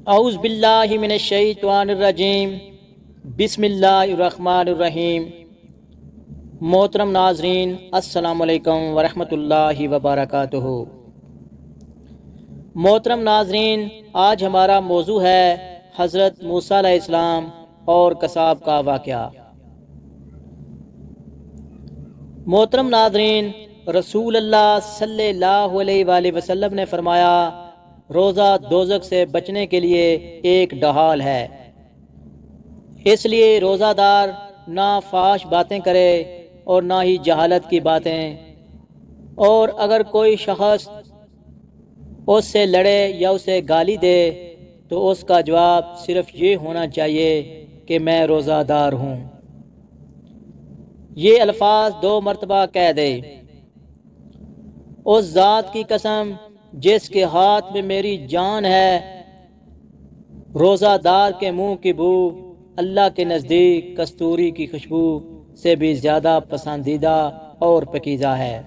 اعوذ باللہ من الشیطان الرجیم بسم اللہ الرحمن الرحیم۔ محترم ناظرین، السلام علیکم ورحمۃ اللہ وبرکاتہ۔ محترم ناظرین، آج ہمارا موضوع ہے حضرت موسیٰ علیہ السلام اور قصاب کا واقعہ۔ محترم ناظرین، رسول اللہ صلی اللہ علیہ وآلہ وسلم نے فرمایا، روزہ دوزخ سے بچنے کے لیے ایک ڈھال ہے، اس لیے روزہ دار نہ فحش باتیں کرے اور نہ ہی جہالت کی باتیں، اور اگر کوئی شخص اس سے لڑے یا اسے گالی دے تو اس کا جواب صرف یہ ہونا چاہیے کہ میں روزہ دار ہوں۔ یہ الفاظ 2 مرتبہ کہہ دے۔ اس ذات کی قسم جس کے ہاتھ میں میری جان ہے، روزہ دار کے منہ کی بو اللہ کے نزدیک کستوری کی خوشبو سے بھی زیادہ پسندیدہ اور پکیزہ ہے۔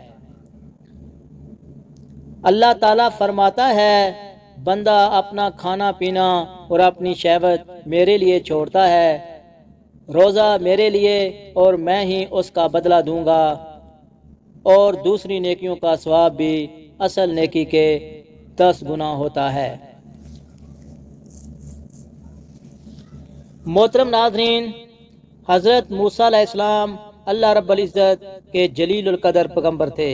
اللہ تعالیٰ فرماتا ہے، بندہ اپنا کھانا پینا اور اپنی شہوت میرے لیے چھوڑتا ہے، روزہ میرے لیے اور میں ہی اس کا بدلہ دوں گا، اور دوسری نیکیوں کا ثواب بھی اصل نیکی کے 10 گنا ہوتا ہے۔ محترم ناظرین، حضرت موسیٰ علیہ السلام اللہ رب العزت کے جلیل القدر پیغمبر تھے۔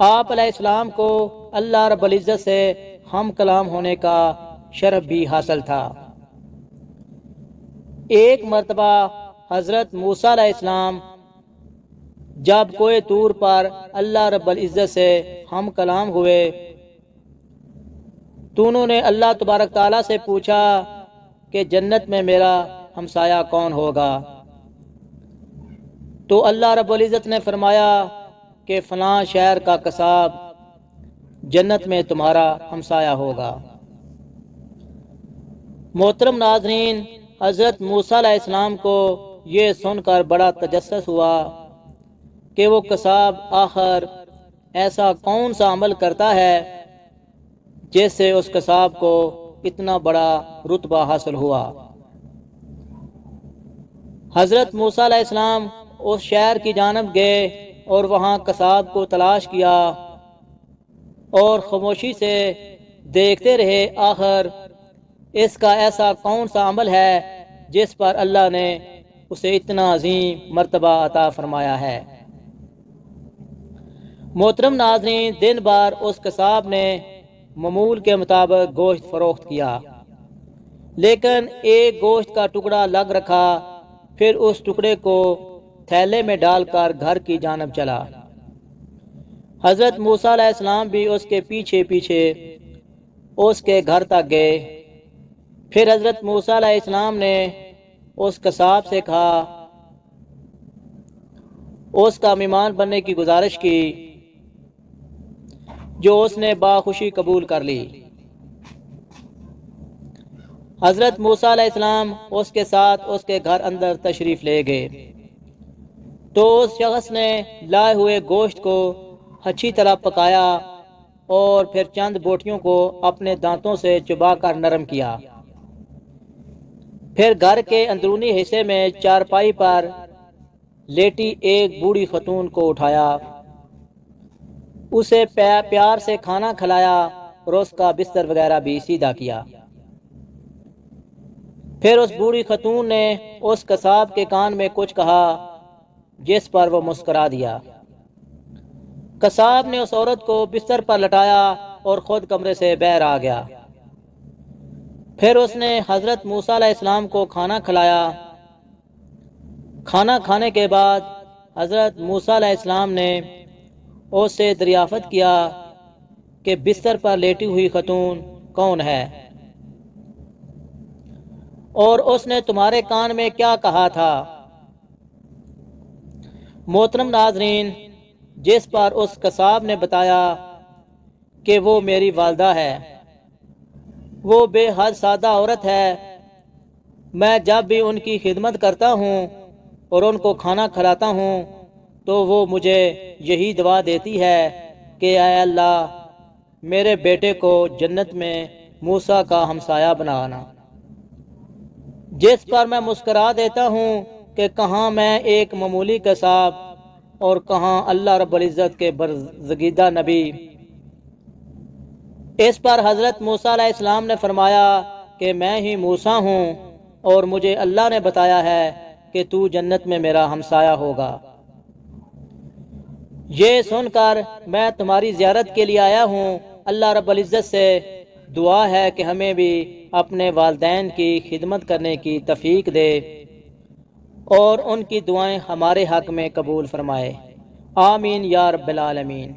آپ علیہ السلام کو اللہ رب العزت سے ہم کلام ہونے کا شرف بھی حاصل تھا۔ ایک مرتبہ حضرت موسیٰ علیہ السلام جب کوہ طور پر اللہ رب العزت سے ہم کلام ہوئے تو انہوں نے اللہ تبارک تعالیٰ سے پوچھا کہ جنت میں میرا ہمسایہ کون ہوگا؟ تو اللہ رب العزت نے فرمایا کہ فلاں شہر کا قصاب جنت میں تمہارا ہمسایہ ہوگا۔ محترم ناظرین، حضرت موسیٰ علیہ السلام کو یہ سن کر بڑا تجسس ہوا کہ وہ قصاب آخر ایسا کون سا عمل کرتا ہے جس سے اس قصاب کو اتنا بڑا رتبہ حاصل ہوا۔ حضرت موسیٰ علیہ السلام اس شہر کی جانب گئے اور وہاں قصاب کو تلاش کیا اور خاموشی سے دیکھتے رہے، آخر اس کا ایسا کون سا عمل ہے جس پر اللہ نے اسے اتنا عظیم مرتبہ عطا فرمایا ہے۔ محترم ناظرین، دن بھر اس قصاب نے معمول کے مطابق گوشت فروخت کیا، لیکن ایک گوشت کا ٹکڑا لگ رکھا، پھر اس ٹکڑے کو تھیلے میں ڈال کر گھر کی جانب چلا۔ حضرت موسیٰ علیہ السلام بھی اس کے پیچھے پیچھے اس کے گھر تک گئے۔ پھر حضرت موسیٰ علیہ السلام نے اس قصاب سے کہا، اس کا مہمان بننے کی گزارش کی، جو اس نے باخوشی قبول کر لی۔ حضرت موسیٰ علیہ السلام اس کے ساتھ اس کے گھر اندر تشریف لے گئے تو اس شخص نے لائے ہوئے گوشت کو اچھی طرح پکایا اور پھر چند بوٹیوں کو اپنے دانتوں سے چبا کر نرم کیا۔ پھر گھر کے اندرونی حصے میں چارپائی پر لیٹی ایک بوڑھی خاتون کو اٹھایا، اسے پیار سے کھانا کھلایا اور اس کا بستر وغیرہ بھی سیدھا کیا۔ پھر اس بوڑھی خاتون نے اس قصاب کے کان میں کچھ کہا جس پر وہ مسکرا دیا۔ قصاب نے اس عورت کو بستر پر لٹایا اور خود کمرے سے باہر آ گیا۔ پھر اس نے حضرت موسیٰ علیہ السلام کو کھانا کھلایا۔ کھانا کھانے کے بعد حضرت موسیٰ علیہ السلام نے اس سے دریافت کیا کہ بستر پر لیٹی ہوئی خاتون کون ہے اور اس نے تمہارے کان میں کیا کہا تھا؟ محترم ناظرین، جس پر اس قصاب نے بتایا کہ وہ میری والدہ ہے، وہ بے حد سادہ عورت ہے، میں جب بھی ان کی خدمت کرتا ہوں اور ان کو کھانا کھلاتا ہوں تو وہ مجھے یہی دعا دیتی ہے کہ اے اللہ، میرے بیٹے کو جنت میں موسیٰ کا ہمسایہ بنانا، جس پر میں مسکرا دیتا ہوں کہ کہاں میں ایک معمولی قصاب اور کہاں اللہ رب العزت کے برگزیدہ نبی۔ اس پر حضرت موسیٰ علیہ السلام نے فرمایا کہ میں ہی موسیٰ ہوں اور مجھے اللہ نے بتایا ہے کہ تو جنت میں میرا ہمسایہ ہوگا۔ یہ سن کر میں تمہاری زیارت کے لیے آیا ہوں۔ اللہ رب العزت سے دعا ہے کہ ہمیں بھی اپنے والدین کی خدمت کرنے کی توفیق دے اور ان کی دعائیں ہمارے حق میں قبول فرمائے، آمین یا رب العالمین۔